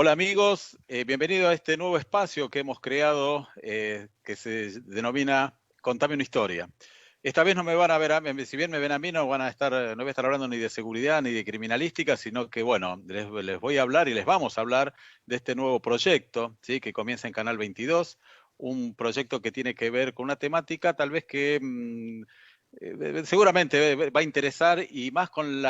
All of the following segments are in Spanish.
Hola amigos, bienvenido a este nuevo espacio que hemos creado que se denomina Contame una historia. Esta vez no me van a ver, si bien me ven a mí, no voy a estar hablando ni de seguridad ni de criminalística, sino que bueno, les voy a hablar y les vamos a hablar de este nuevo proyecto, ¿sí? Que comienza en Canal 22, un proyecto que tiene que ver con una temática tal vez que seguramente va a interesar y más con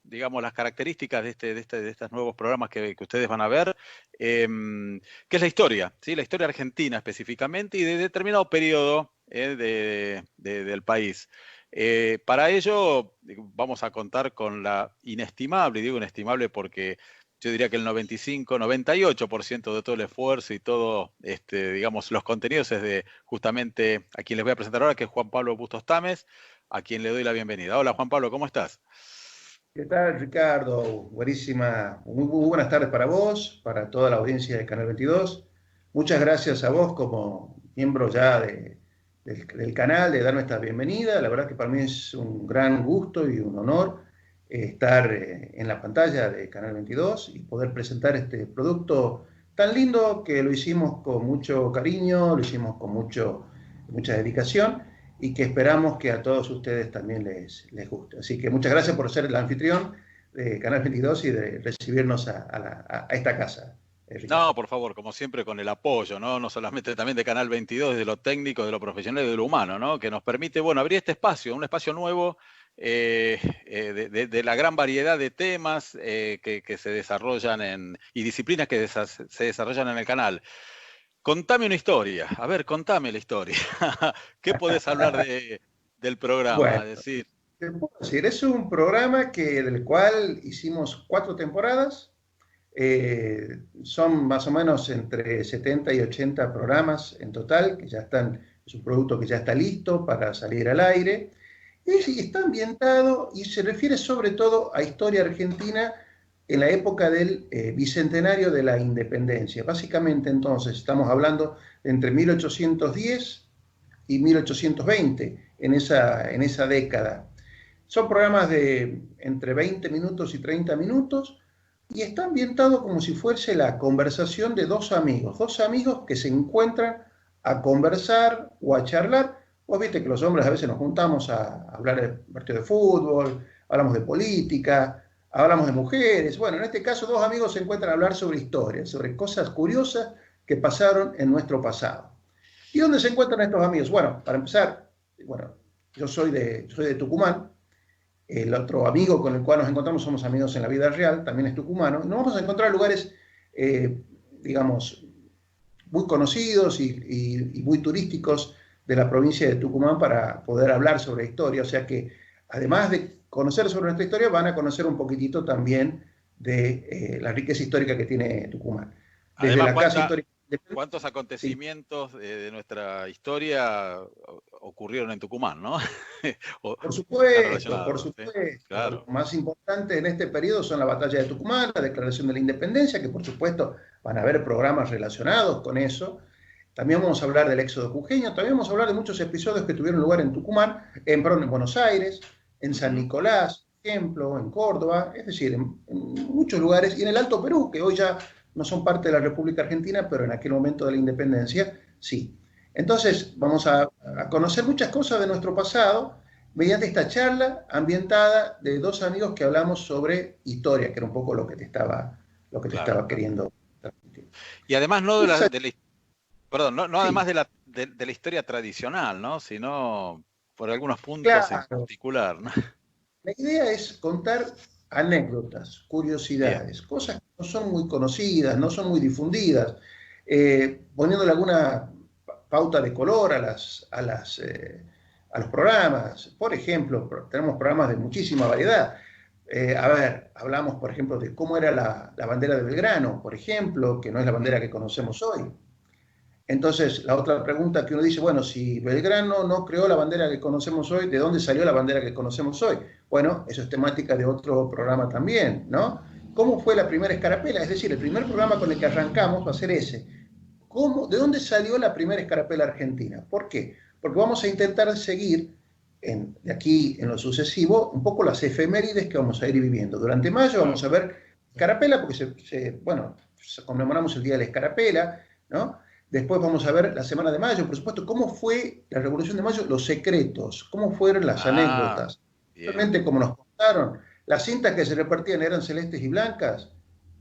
digamos, las características de estos nuevos programas que ustedes van a ver, que es la historia, ¿sí? La historia argentina específicamente y de determinado periodo del país. Para ello vamos a contar con la inestimable, y digo inestimable porque yo diría que el 95, 98% de todo el esfuerzo y todo, digamos, los contenidos es de justamente a quien les voy a presentar ahora, que es Juan Pablo Bustos Tames, a quien le doy la bienvenida. Hola Juan Pablo, ¿cómo estás? ¿Qué tal, Ricardo? Buenísima, muy buenas tardes para vos, para toda la audiencia de Canal 22. Muchas gracias a vos como miembro ya del canal de darme esta bienvenida. La verdad que para mí es un gran gusto y un honor estar en la pantalla de Canal 22 y poder presentar este producto tan lindo que lo hicimos con mucho cariño, lo hicimos con mucha dedicación y que esperamos que a todos ustedes también les guste. Así que muchas gracias por ser el anfitrión de Canal 22 y de recibirnos a esta casa. No, por favor, como siempre con el apoyo, ¿no? No solamente también de Canal 22, de lo técnico, de lo profesional y de lo humano, ¿no? Que nos permite, bueno, abrir este espacio, un espacio nuevo de la gran variedad de temas que se desarrollan y disciplinas que se desarrollan en el canal. Contame una historia, a ver, contame la historia. ¿Qué podés hablar del programa? Bueno, Decir, te puedo decir, es un programa del cual hicimos 4 temporadas. Son más o menos entre 70 y 80 programas en total, que ya están, es un producto que ya está listo para salir al aire. Y está ambientado y se refiere sobre todo a historia argentina en la época del bicentenario de la independencia. Básicamente entonces estamos hablando de entre 1810 y 1820, en esa década. Son programas de entre 20 minutos y 30 minutos y está ambientado como si fuese la conversación de dos amigos que se encuentran a conversar o a charlar. Vos viste que los hombres a veces nos juntamos a hablar de partido de fútbol, hablamos de política, hablamos de mujeres. Bueno, en este caso 2 amigos se encuentran a hablar sobre historia, sobre cosas curiosas que pasaron en nuestro pasado. ¿Y dónde se encuentran estos amigos? Bueno, para empezar, bueno, yo soy de Tucumán. El otro amigo con el cual nos encontramos somos amigos en la vida real, también es tucumano. Nos vamos a encontrar lugares, digamos, muy conocidos y muy turísticos de la provincia de Tucumán para poder hablar sobre historia. O sea que, además de conocer sobre nuestra historia, van a conocer un poquitito también de la riqueza histórica que tiene Tucumán. Desde además, la casa histórica. ¿cuántos acontecimientos de nuestra historia ocurrieron en Tucumán, ¿no? Por supuesto, por ¿sí? supuesto. Claro. Lo más importante en este periodo son la batalla de Tucumán, la declaración de la independencia, que por supuesto van a haber programas relacionados con eso. También vamos a hablar del éxodo jujeño, también vamos a hablar de muchos episodios que tuvieron lugar en Tucumán, en Buenos Aires, en San Nicolás, por ejemplo, en Córdoba, es decir, en muchos lugares, y en el Alto Perú, que hoy ya no son parte de la República Argentina, pero en aquel momento de la independencia, sí. Entonces, vamos a conocer muchas cosas de nuestro pasado mediante esta charla ambientada de 2 amigos que hablamos sobre historia, que era un poco lo que te estaba queriendo transmitir. Y además no perdón, no Sí, además de la historia tradicional, ¿no? Sino por algunos puntos en claro. particular, ¿no? La idea es contar anécdotas, Bien. curiosidades, cosas que no son muy conocidas, no son muy difundidas, poniéndole alguna pauta de color a los programas. Por ejemplo, tenemos programas de muchísima variedad. Hablamos, por ejemplo, de cómo era la bandera de Belgrano, por ejemplo, que no es la bandera que conocemos hoy. Entonces, la otra pregunta que uno dice, bueno, si Belgrano no creó la bandera que conocemos hoy, ¿de dónde salió la bandera que conocemos hoy? Bueno, eso es temática de otro programa también, ¿no? ¿Cómo fue la primera escarapela? Es decir, el primer programa con el que arrancamos va a ser ese. ¿De dónde salió la primera escarapela argentina? ¿Por qué? Porque vamos a intentar seguir de aquí en lo sucesivo un poco las efemérides que vamos a ir viviendo. Durante mayo vamos a ver escarapela porque bueno, conmemoramos el Día de la Escarapela, ¿no? Después vamos a ver la Semana de Mayo, por supuesto, cómo fue la Revolución de Mayo, los secretos, cómo fueron las anécdotas, realmente como nos contaron, las cintas que se repartían eran celestes y blancas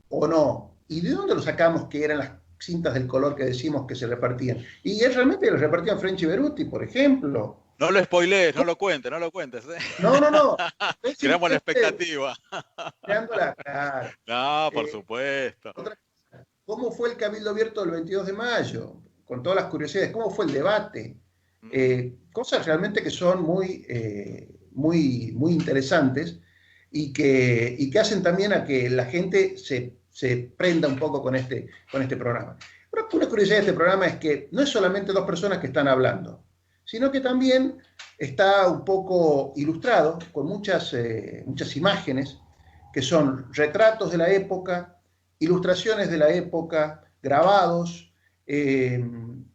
o no, y de dónde lo sacamos que eran las cintas del color que decimos que se repartían, y realmente las repartían French y Beruti, por ejemplo. No lo spoilees, no lo cuentes, no lo cuentes. No. Creamos la expectativa. Creando la cara. No, por supuesto. ¿Cómo fue el Cabildo Abierto del 22 de mayo? Con todas las curiosidades. ¿Cómo fue el debate? Cosas realmente que son muy interesantes y que hacen también a que la gente se prenda un poco con este programa. Una curiosidad de este programa es que no es solamente dos personas que están hablando, sino que también está un poco ilustrado con muchas imágenes que son retratos de la época, ilustraciones de la época, grabados,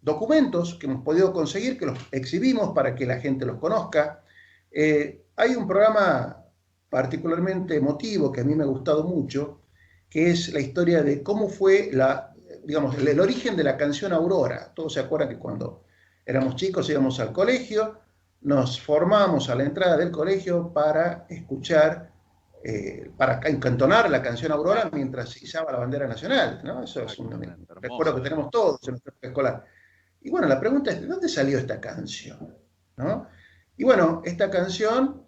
documentos que hemos podido conseguir, que los exhibimos para que la gente los conozca. Hay un programa particularmente emotivo que a mí me ha gustado mucho, que es la historia de cómo fue el origen de la canción Aurora. Todos se acuerdan que cuando éramos chicos íbamos al colegio, nos formábamos a la entrada del colegio para escuchar, para encantonar la canción Aurora mientras se izaba la bandera nacional, ¿no? Eso es un recuerdo que tenemos todos en nuestra época escolar. Y bueno, la pregunta es, ¿de dónde salió esta canción? ¿No? Y bueno, esta canción,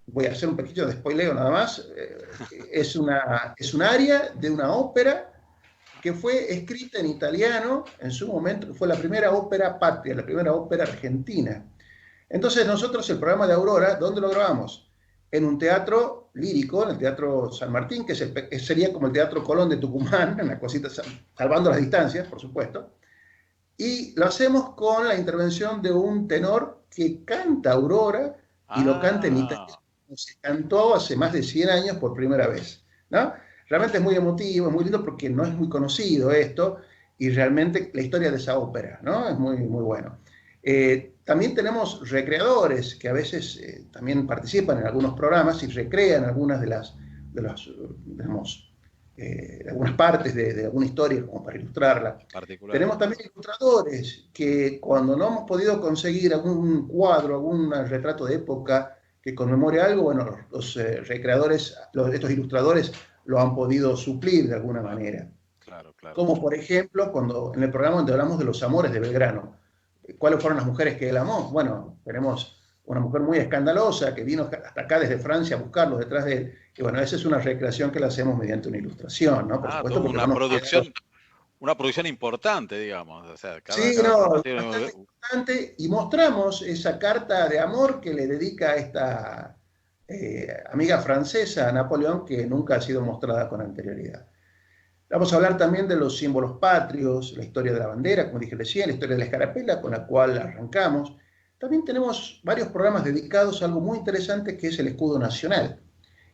voy a hacer un poquito de spoileo nada más, es un aria de una ópera que fue escrita en italiano en su momento, que fue la primera ópera patria, la primera ópera argentina. Entonces nosotros el programa de Aurora, ¿dónde lo grabamos? En un teatro lírico, en el Teatro San Martín, que sería como el Teatro Colón de Tucumán, una cosita, salvando las distancias, por supuesto, y lo hacemos con la intervención de un tenor que canta Aurora, y lo canta en italiano. Se cantó hace más de 100 años por primera vez, ¿no? Realmente es muy emotivo, es muy lindo porque no es muy conocido esto, y realmente la historia de esa ópera, ¿no? Es muy, muy bueno. También tenemos recreadores que a veces también participan en algunos programas y recrean algunas de algunas partes de alguna historia como para ilustrarla. Tenemos también ilustradores que cuando no hemos podido conseguir algún cuadro, algún retrato de época que conmemore algo, bueno, los recreadores, estos ilustradores lo han podido suplir de alguna manera. Claro. Como por ejemplo, en el programa donde hablamos de los amores de Belgrano. ¿Cuáles fueron las mujeres que él amó? Bueno, tenemos una mujer muy escandalosa que vino hasta acá desde Francia a buscarlos detrás de él. Y bueno, esa es una recreación que la hacemos mediante una ilustración, ¿no? Por supuesto, una producción importante, digamos. O sea, bastante importante, y mostramos esa carta de amor que le dedica a esta amiga francesa a Napoleón, que nunca ha sido mostrada con anterioridad. Vamos a hablar también de los símbolos patrios, la historia de la bandera, como dije recién, la historia de la escarapela, con la cual arrancamos. También tenemos varios programas dedicados a algo muy interesante que es el escudo nacional.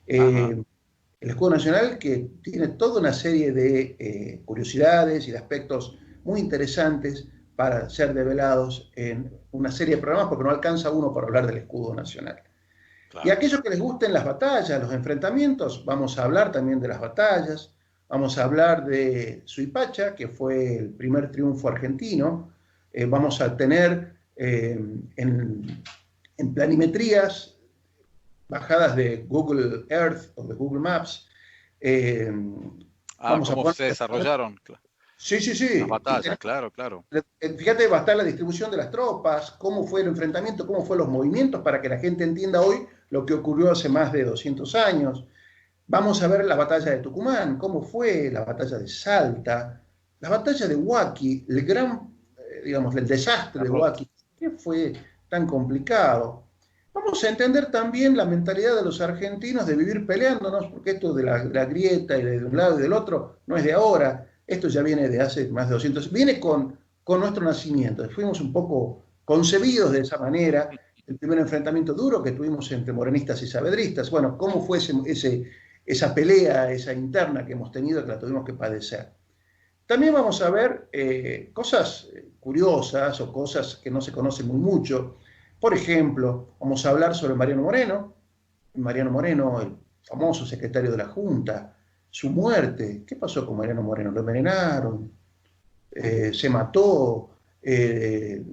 El escudo nacional que tiene toda una serie de curiosidades y de aspectos muy interesantes para ser develados en una serie de programas, porque no alcanza uno para hablar del escudo nacional. Claro. Y aquellos que les gusten las batallas, los enfrentamientos, vamos a hablar también de las batallas. Vamos a hablar de Suipacha, que fue el primer triunfo argentino. Vamos a tener en planimetrías, bajadas de Google Earth o de Google Maps. ¿Cómo se desarrollaron? Sí. Las batallas, claro. Fíjate, va a estar la distribución de las tropas, cómo fue el enfrentamiento, cómo fueron los movimientos, para que la gente entienda hoy lo que ocurrió hace más de 200 años. Vamos a ver la batalla de Tucumán, cómo fue la batalla de Salta, la batalla de Huaki, el desastre de Huaki, ¿qué fue tan complicado? Vamos a entender también la mentalidad de los argentinos de vivir peleándonos, porque esto de la grieta y de un lado y del otro no es de ahora, esto ya viene de hace más de 200 años, viene con nuestro nacimiento, fuimos un poco concebidos de esa manera, el primer enfrentamiento duro que tuvimos entre morenistas y saavedristas, bueno, cómo fue esa pelea, esa interna que hemos tenido, que la tuvimos que padecer. También vamos a ver cosas curiosas o cosas que no se conocen muy mucho. Por ejemplo, vamos a hablar sobre Mariano Moreno, el famoso secretario de la Junta, su muerte. ¿Qué pasó con Mariano Moreno? Lo envenenaron, se mató, se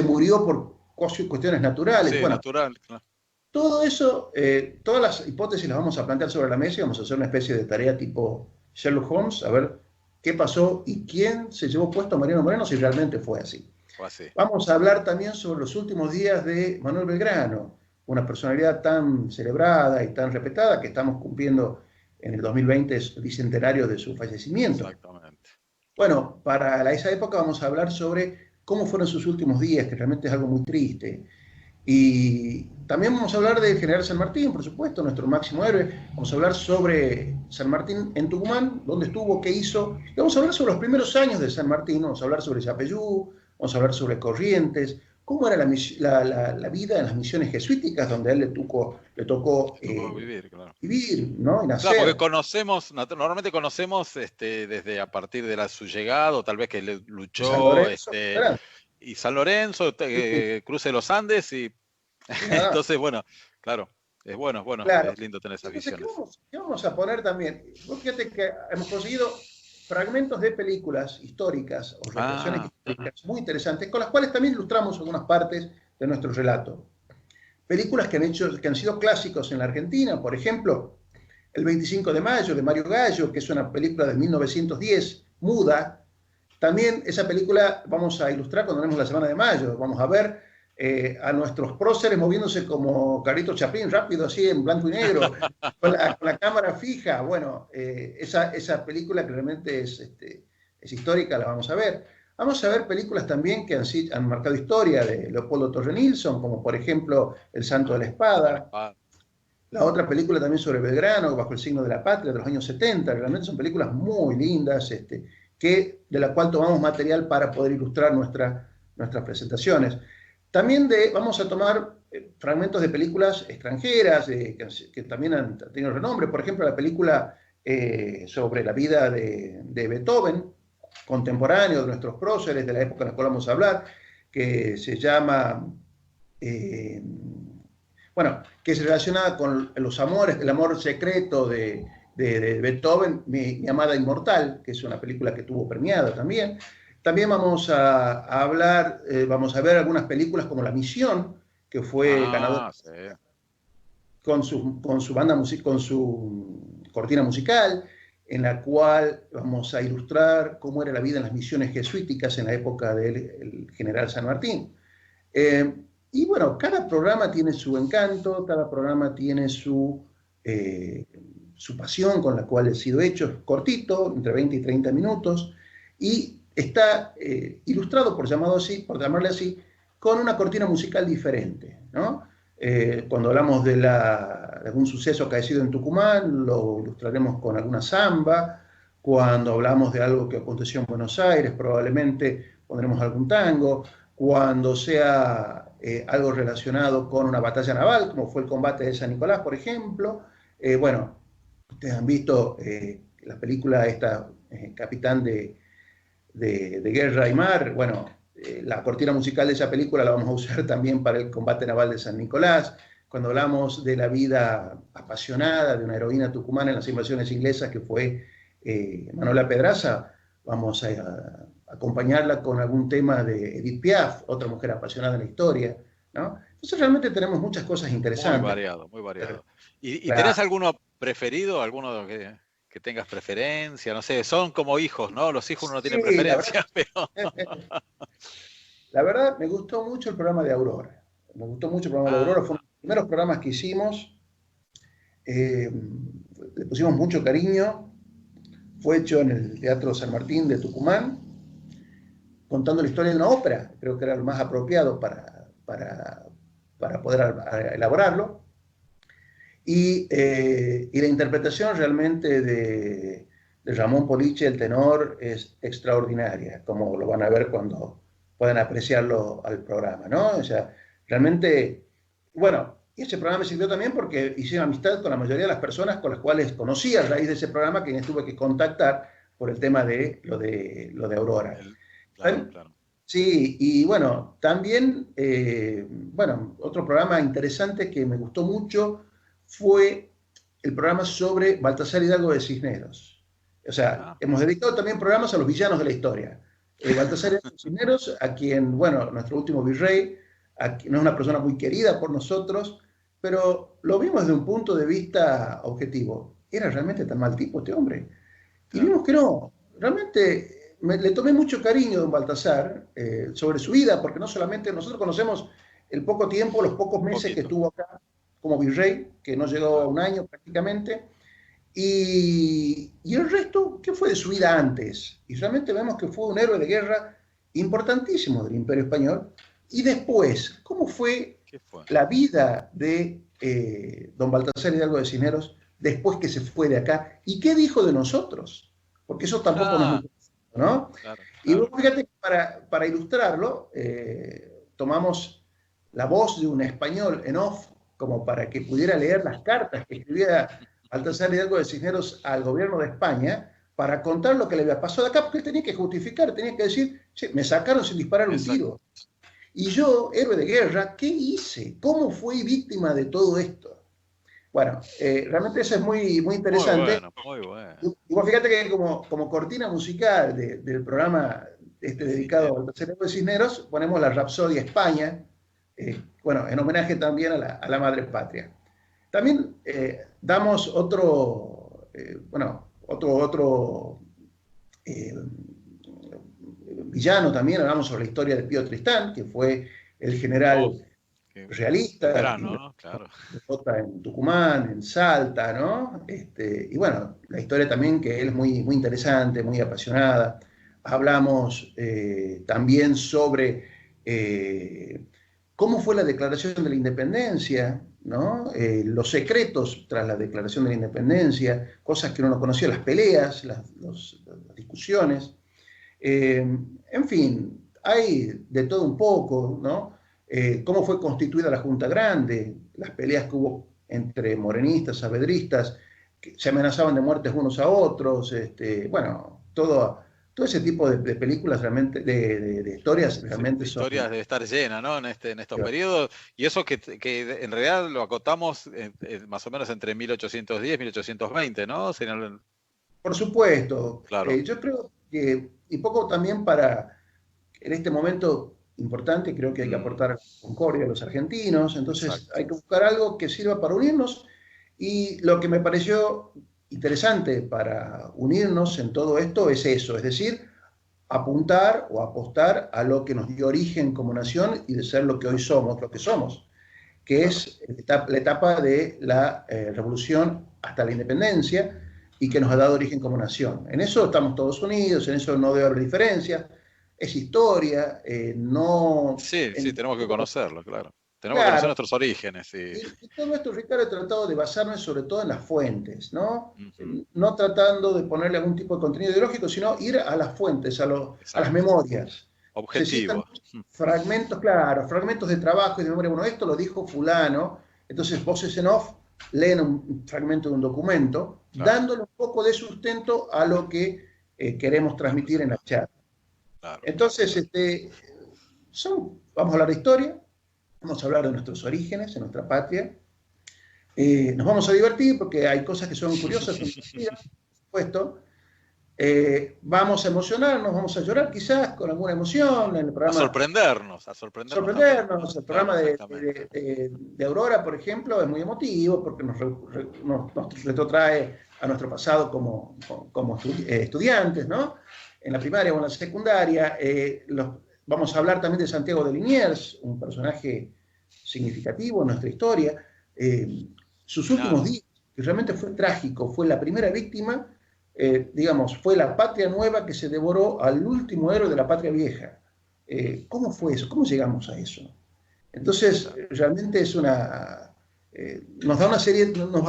murió por cuestiones naturales. Sí, Bueno, natural, claro. todo eso, todas las hipótesis las vamos a plantear sobre la mesa y vamos a hacer una especie de tarea tipo Sherlock Holmes, a ver qué pasó y quién se llevó puesto a Mariano Moreno si realmente fue así. Fue así. Vamos a hablar también sobre los últimos días de Manuel Belgrano, una personalidad tan celebrada y tan respetada que estamos cumpliendo en el 2020 el bicentenario de su fallecimiento. Exactamente. Bueno, para esa época vamos a hablar sobre cómo fueron sus últimos días, que realmente es algo muy triste. Y también vamos a hablar del general San Martín, por supuesto, nuestro máximo héroe. Vamos a hablar sobre San Martín en Tucumán, dónde estuvo, qué hizo. Y vamos a hablar sobre los primeros años de San Martín, vamos a hablar sobre Yapeyú, vamos a hablar sobre Corrientes, cómo era la vida en las misiones jesuíticas, donde a él le tocó vivir, claro. Vivir, ¿no? Y nacer. Claro, porque normalmente conocemos desde a partir de su llegada, o tal vez que le luchó, San Lorenzo, y San Lorenzo, cruce los Andes, y entonces, bueno, claro, es bueno, claro. Es lindo tener esas Entonces, visiones. ¿qué vamos a poner también? Vos fíjate que hemos conseguido fragmentos de películas históricas o reflexiones históricas muy interesantes, con las cuales también ilustramos algunas partes de nuestro relato. Películas que han sido clásicos en la Argentina, por ejemplo, El 25 de mayo de Mario Gallo, que es una película de 1910, muda. También esa película vamos a ilustrar cuando vemos la Semana de Mayo. Vamos a ver a nuestros próceres moviéndose como Carlitos Chaplin, rápido, así en blanco y negro, con la cámara fija. Bueno, esa película que realmente es histórica, la vamos a ver. Vamos a ver películas también que han marcado historia de Leopoldo Torre Nilsson, como por ejemplo El Santo de la Espada. La otra película también sobre Belgrano, Bajo el signo de la patria, de los años 70. Realmente son películas muy lindas, de la cual tomamos material para poder ilustrar nuestras presentaciones. También vamos a tomar fragmentos de películas extranjeras que también han tenido renombre. Por ejemplo, la película sobre la vida de Beethoven, contemporáneo de nuestros próceres, de la época en la cual vamos a hablar, que se llama, que es relacionada con los amores, el amor secreto de Beethoven, mi amada inmortal, que es una película que tuvo premiada también. También vamos a hablar, vamos a ver algunas películas como La Misión, que fue ganadora con su banda con su cortina musical, en la cual vamos a ilustrar cómo era la vida en las misiones jesuíticas en la época del general San Martín. Y bueno, cada programa tiene su encanto, cada programa tiene su pasión con la cual ha sido hecho. Es cortito, entre 20 y 30 minutos, y está ilustrado, por llamarle así, con una cortina musical diferente, ¿no? Cuando hablamos de algún suceso acaecido en Tucumán, lo ilustraremos con alguna samba. Cuando hablamos de algo que aconteció en Buenos Aires, probablemente pondremos algún tango. Cuando sea algo relacionado con una batalla naval, como fue el combate de San Nicolás, por ejemplo. Ustedes han visto la película Capitán de Guerra y Mar. Bueno, la cortina musical de esa película la vamos a usar también para el combate naval de San Nicolás. Cuando hablamos de la vida apasionada de una heroína tucumana en las invasiones inglesas que fue Manuela Pedraza, vamos a acompañarla con algún tema de Edith Piaf, otra mujer apasionada en la historia, ¿no? Entonces realmente tenemos muchas cosas interesantes. Muy variado, muy variado. ¿Y tenés alguno preferido, alguno que tengas preferencia? No sé, son como hijos, ¿no? Los hijos no tienen preferencia, pero... La verdad, me gustó mucho el programa de Aurora. Me gustó mucho el programa de Aurora. Fue uno de los primeros programas que hicimos. Le pusimos mucho cariño. Fue hecho en el Teatro San Martín de Tucumán, contando la historia de una ópera. Creo que era lo más apropiado para poder elaborarlo. Y la interpretación realmente de Ramón Poliche, el tenor, es extraordinaria, como lo van a ver cuando puedan apreciarlo al programa, ¿no? O sea, realmente, bueno, y ese programa me sirvió también porque hice amistad con la mayoría de las personas con las cuales conocí a raíz de ese programa, quienes tuve que contactar por el tema de lo de Aurora. Claro. Sí, y bueno, también, otro programa interesante que me gustó mucho fue el programa sobre Baltasar Hidalgo de Cisneros. O sea, hemos dedicado también programas a los villanos de la historia. Baltasar Hidalgo de Cisneros, a quien, bueno, nuestro último virrey, no es una persona muy querida por nosotros, pero lo vimos desde un punto de vista objetivo. ¿Era realmente tan mal tipo este hombre? Y vimos que no. Realmente le tomé mucho cariño a don Baltasar sobre su vida, porque no solamente nosotros conocemos el poco tiempo, los pocos meses que estuvo acá como virrey, que no llegó a un año prácticamente, y el resto, ¿qué fue de su vida antes? Y realmente vemos que fue un héroe de guerra importantísimo del Imperio Español. Y después, ¿cómo fue la vida de don Baltasar Hidalgo de Cisneros después que se fue de acá? ¿Y qué dijo de nosotros? Porque eso tampoco nos interesa, ¿no? Claro. Y vos fíjate que para ilustrarlo, tomamos la voz de un español en off, como para que pudiera leer las cartas que escribía Baltasar Hidalgo de Cisneros al gobierno de España, para contar lo que le había pasado acá, porque él tenía que justificar, tenía que decir, che, me sacaron sin disparar un tiro. Y yo, héroe de guerra, ¿qué hice? ¿Cómo fui víctima de todo esto? Bueno, realmente eso es muy, muy interesante. Muy bueno. Y vos fíjate que como cortina musical del programa dedicado al Baltasar Hidalgo de Cisneros, ponemos la Rapsodia España, bueno, en homenaje también a la madre patria. También damos otro villano también, hablamos sobre la historia de Pío Tristán, que fue el general realista, verano, ¿no? Claro. En Tucumán, en Salta, ¿no? Y bueno, la historia también que él es muy, muy interesante, muy apasionada. Hablamos también sobre cómo fue la declaración de la independencia, ¿no? Los secretos tras la declaración de la independencia, cosas que uno no conocía, las peleas, las discusiones. En fin, hay de todo un poco, ¿no? Cómo fue constituida la Junta Grande, las peleas que hubo entre morenistas, saavedristas, que se amenazaban de muertes unos a otros, bueno, todo ese tipo de películas realmente, de historias realmente son... Historias debe estar llenas, ¿no? En estos periodos, y eso que en realidad lo acotamos más o menos entre 1810 y 1820, ¿no? Por supuesto. Claro. Yo creo que, y poco también para, en este momento importante, creo que hay que aportar concordia a los argentinos, entonces exacto, hay que buscar algo que sirva para unirnos, y lo que me pareció interesante para unirnos en todo esto es eso, es decir, apuntar o apostar a lo que nos dio origen como nación y de ser lo que hoy somos, lo que somos, que es la etapa de la revolución hasta la independencia, y que nos ha dado origen como nación. En eso estamos todos unidos, en eso no debe haber diferencias, es historia, no... Sí, tenemos que conocerlo, claro. Tenemos que conocer nuestros orígenes. Y todo esto, Ricardo, he tratado de basarme sobre todo en las fuentes, ¿no? No tratando de ponerle algún tipo de contenido ideológico, sino ir a las fuentes, a las memorias. Objetivo. Fragmentos, claro, fragmentos de trabajo y de memoria. Bueno, esto lo dijo fulano, entonces voces en off leen un fragmento de un documento, claro, dándole un poco de sustento a lo que queremos transmitir en la charla. Claro. Entonces, vamos a hablar de historia, vamos a hablar de nuestros orígenes, de nuestra patria. Nos vamos a divertir porque hay cosas que son curiosas, por supuesto. Vamos a emocionarnos, vamos a llorar quizás con alguna emoción en el programa. A sorprendernos. El programa de Aurora, por ejemplo, es muy emotivo porque nos retrotrae a nuestro pasado como estudiantes, ¿no? En la primaria o en la secundaria. Vamos a hablar también de Santiago de Liniers, un personaje significativo en nuestra historia. Sus últimos días, que realmente fue trágico, fue la primera víctima. Digamos, fue la patria nueva que se devoró al último héroe de la patria vieja. ¿Cómo fue eso? ¿Cómo llegamos a eso? Entonces, realmente es nos va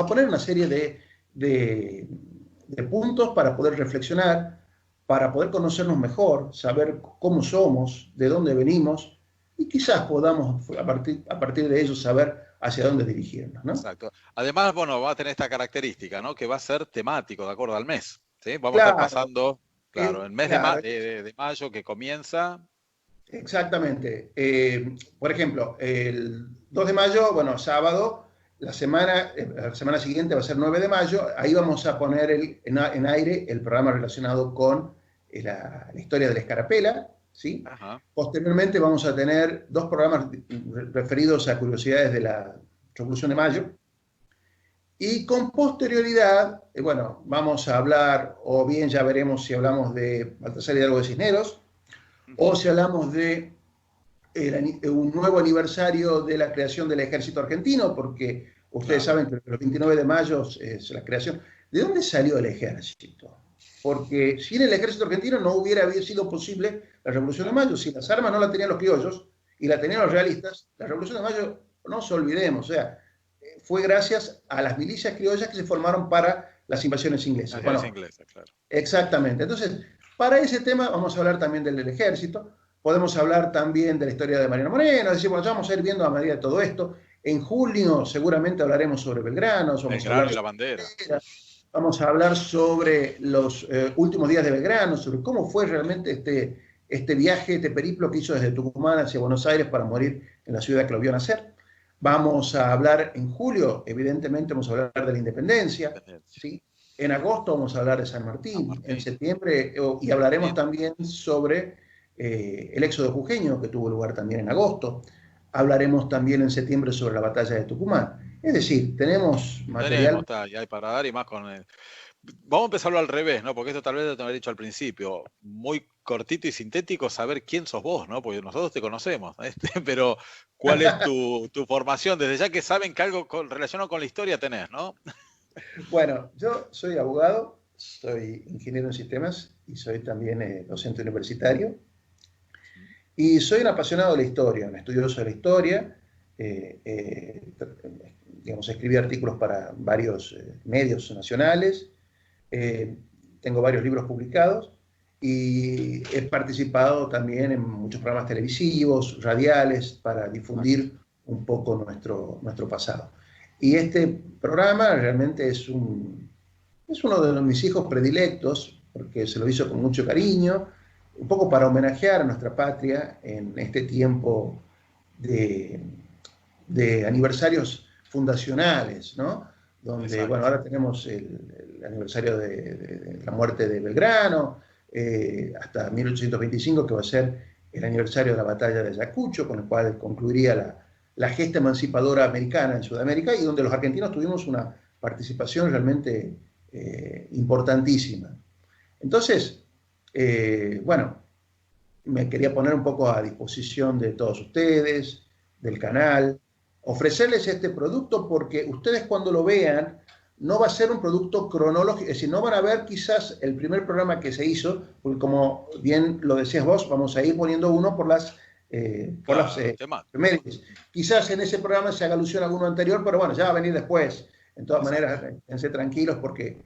a poner una serie de puntos para poder reflexionar, para poder conocernos mejor, saber cómo somos, de dónde venimos, y quizás podamos, a partir de ello, saber hacia dónde dirigirnos, ¿no? Exacto. Además, bueno, va a tener esta característica, ¿no? Que va a ser temático, de acuerdo al mes. ¿Sí? Vamos a estar pasando, el mes de mayo que comienza. Exactamente. Por ejemplo, el 2 de mayo, bueno, sábado, la semana siguiente va a ser 9 de mayo, ahí vamos a poner en aire el programa relacionado con la historia de la escarapela, ¿sí? Ajá. Posteriormente vamos a tener 2 programas referidos a curiosidades de la Revolución de Mayo, y con posterioridad, bueno, vamos a hablar, o bien ya veremos si hablamos de Baltasar Hidalgo de Cisneros, o si hablamos de un nuevo aniversario de la creación del ejército argentino, porque ustedes saben que el 29 de mayo es la creación. ¿De dónde salió el ejército? Porque sin el ejército argentino no hubiera sido posible la Revolución de Mayo. Si las armas no las tenían los criollos y la tenían los realistas, la Revolución de Mayo, no nos olvidemos, o sea, fue gracias a las milicias criollas que se formaron para las invasiones inglesas. Bueno, inglesas, claro. Exactamente. Entonces, para ese tema vamos a hablar también del ejército. Podemos hablar también de la historia de Mariano Moreno, es decir, bueno, ya vamos a ir viendo a medida de todo esto. En julio seguramente hablaremos sobre Belgrano. Belgrano y la bandera. Vamos a hablar sobre los últimos días de Belgrano, sobre cómo fue realmente este viaje, este periplo que hizo desde Tucumán hacia Buenos Aires para morir en la ciudad que lo vio nacer. Vamos a hablar en julio, evidentemente vamos a hablar de la independencia, ¿sí? En agosto vamos a hablar de San Martín. En septiembre, y hablaremos también sobre el éxodo jujeño, que tuvo lugar también en agosto. Hablaremos también en septiembre sobre la batalla de Tucumán. Es decir, tenemos material. Y hay para dar, y más con el... Vamos a empezarlo al revés, ¿no? Porque esto tal vez lo tengo dicho al principio. Muy cortito y sintético saber quién sos vos, ¿no? Porque nosotros te conocemos, pero ¿cuál es tu formación? Desde ya que saben que algo relacionado con la historia tenés, ¿no? Bueno, yo soy abogado, soy ingeniero en sistemas y soy también docente universitario. Y soy un apasionado de la historia, un estudioso de la historia. Digamos, escribí artículos para varios medios nacionales. Tengo varios libros publicados y he participado también en muchos programas televisivos, radiales, para difundir un poco nuestro pasado. Y este programa realmente es uno de mis hijos predilectos, porque se lo hizo con mucho cariño, un poco para homenajear a nuestra patria en este tiempo de aniversarios fundacionales, ¿no? Donde, bueno, ahora tenemos el aniversario de la muerte de Belgrano, hasta 1825, que va a ser el aniversario de la batalla de Ayacucho, con el cual concluiría la gesta emancipadora americana en Sudamérica, y donde los argentinos tuvimos una participación realmente importantísima. Entonces, bueno, me quería poner un poco a disposición de todos ustedes, del canal, ofrecerles este producto, porque ustedes cuando lo vean no va a ser un producto cronológico, es decir, no van a ver quizás el primer programa que se hizo, porque como bien lo decías vos, vamos a ir poniendo uno por las efemérides. Quizás en ese programa se haga alusión a alguno anterior, pero bueno, ya va a venir después. En todas maneras, quédense tranquilos, porque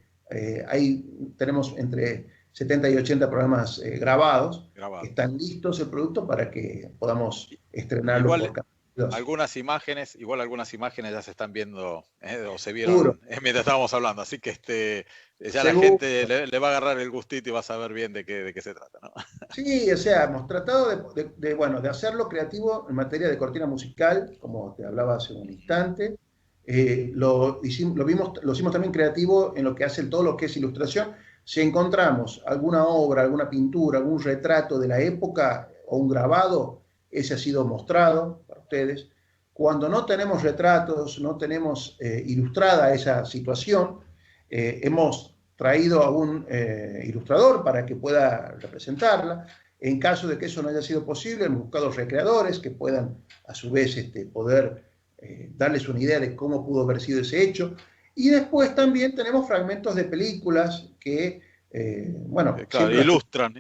ahí tenemos entre 70 y 80 programas grabados, que están listos el producto para que podamos estrenarlo por cada. Algunas imágenes ya se están viendo, o se vieron mientras estábamos hablando, así que ya la gente le va a agarrar el gustito y va a saber bien de qué se trata, ¿no? Sí, o sea, hemos tratado de hacerlo creativo en materia de cortina musical, como te hablaba hace un instante. Lo hicimos también creativo en lo que hace todo lo que es ilustración. Si encontramos alguna obra, alguna pintura, algún retrato de la época o un grabado, ese ha sido mostrado para ustedes. Cuando no tenemos retratos, no tenemos ilustrada esa situación, hemos traído a un ilustrador para que pueda representarla. En caso de que eso no haya sido posible, hemos buscado recreadores que puedan a su vez poder darles una idea de cómo pudo haber sido ese hecho. Y después también tenemos fragmentos de películas que, bueno... Claro, ilustran,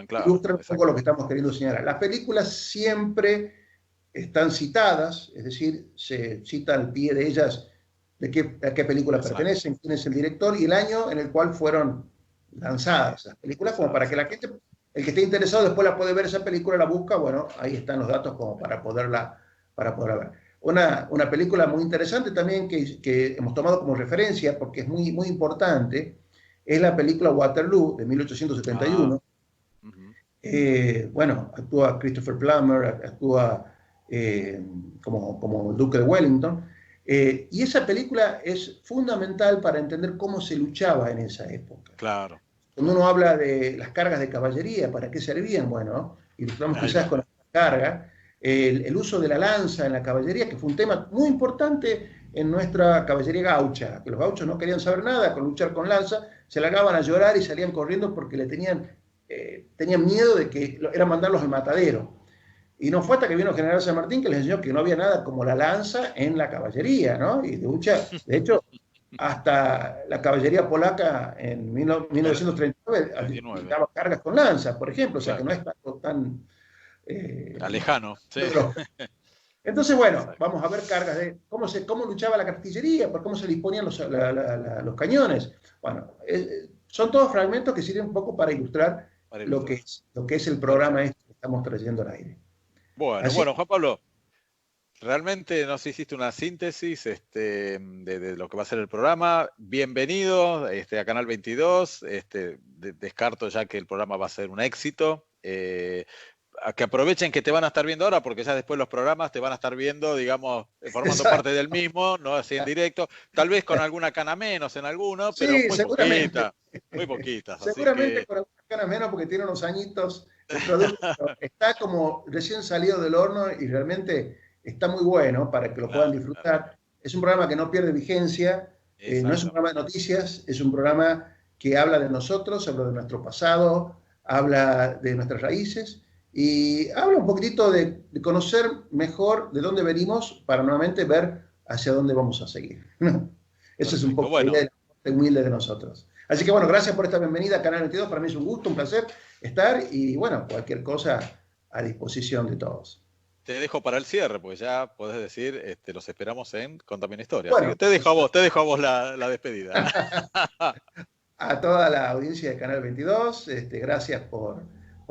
claro. Ilustran un poco lo que estamos queriendo señalar. Las películas siempre están citadas, es decir, se cita al pie de ellas a qué película pertenecen, quién es el director y el año en el cual fueron lanzadas las películas, como para que la gente, el que esté interesado después la puede ver esa película, la busca, bueno, ahí están los datos como para poderla ver. Una película muy interesante también que hemos tomado como referencia, porque es muy, muy importante, es la película Waterloo de 1871. Bueno, actúa Christopher Plummer, actúa como el Duque de Wellington. Y esa película es fundamental para entender cómo se luchaba en esa época. Claro. Cuando uno habla de las cargas de caballería, ¿para qué servían? Bueno, ilustramos Ahí quizás va. con la carga, el uso de la lanza en la caballería, que fue un tema muy importante en nuestra caballería gaucha, que los gauchos no querían saber nada con luchar con lanza, se largaban a llorar y salían corriendo porque tenían miedo de que era mandarlos al matadero. Y no fue hasta que vino el general San Martín que les enseñó que no había nada como la lanza en la caballería, ¿no? Y de hecho, hasta la caballería polaca en 1939 39. daba cargas con lanza, por ejemplo, o sea que Claro. no es algo tan... eh, Lejano, sí. Entonces, bueno, Exacto. vamos a ver cargas de cómo luchaba la artillería, por cómo se disponían los cañones. Bueno, son todos fragmentos que sirven un poco para ilustrar Para lo ilustrar. que es el programa Perfecto. este que estamos trayendo al aire. Bueno, Así, bueno, Juan Pablo, realmente nos hiciste una síntesis de lo que va a ser el programa. Bienvenido a Canal 22. Descarto ya que el programa va a ser un éxito. A que aprovechen que te van a estar viendo ahora, porque ya después los programas te van a estar viendo, digamos, formando parte exacto. del mismo, no así en directo, tal vez con alguna cana menos en alguno, pero Sí, muy seguramente. poquita, muy poquitas, así Seguramente que con algunas ganas menos porque tiene unos añitos el producto, pero está como recién salido del horno y realmente está muy bueno para que lo puedan claro, claro, disfrutar. Es un programa que no pierde vigencia, no es un programa de exactamente. noticias, es un programa que habla de nosotros, habla de nuestro pasado, habla de nuestras raíces y habla un poquitito de conocer mejor de dónde venimos para nuevamente ver hacia dónde vamos a seguir. Esa es un Perfecto. poco la Bueno, idea de la parte humilde de nosotros. Así que bueno, gracias por esta bienvenida a Canal 22. Para mí es un gusto, un placer estar y bueno, cualquier cosa a disposición de todos. te dejo para el cierre, porque ya podés decir, los esperamos en Contame una historia. Así que Bueno, te dejo a vos la despedida. a toda la audiencia de Canal 22, gracias por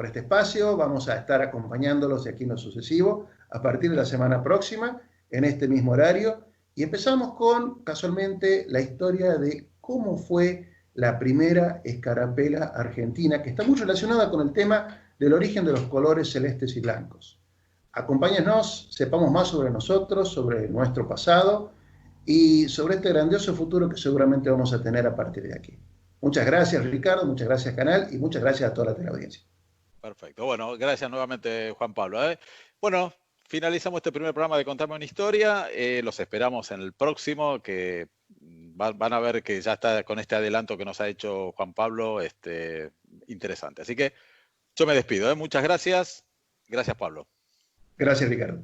este espacio. Vamos a estar acompañándolos de aquí en lo sucesivo a partir de la semana próxima, en este mismo horario. Y empezamos con, casualmente, la historia de cómo fue la primera escarapela argentina, que está muy relacionada con el tema del origen de los colores celestes y blancos. Acompáñenos, sepamos más sobre nosotros, sobre nuestro pasado y sobre este grandioso futuro que seguramente vamos a tener a partir de aquí. Muchas gracias, Ricardo, muchas gracias, Canal, y muchas gracias a toda la teleaudiencia. Perfecto. Bueno, gracias nuevamente, Juan Pablo. Bueno, finalizamos este primer programa de Contame una historia. Los esperamos en el próximo, que van a ver que ya está con este adelanto que nos ha hecho Juan Pablo, interesante. Así que yo me despido. Muchas gracias. Gracias, Pablo. Gracias, Ricardo.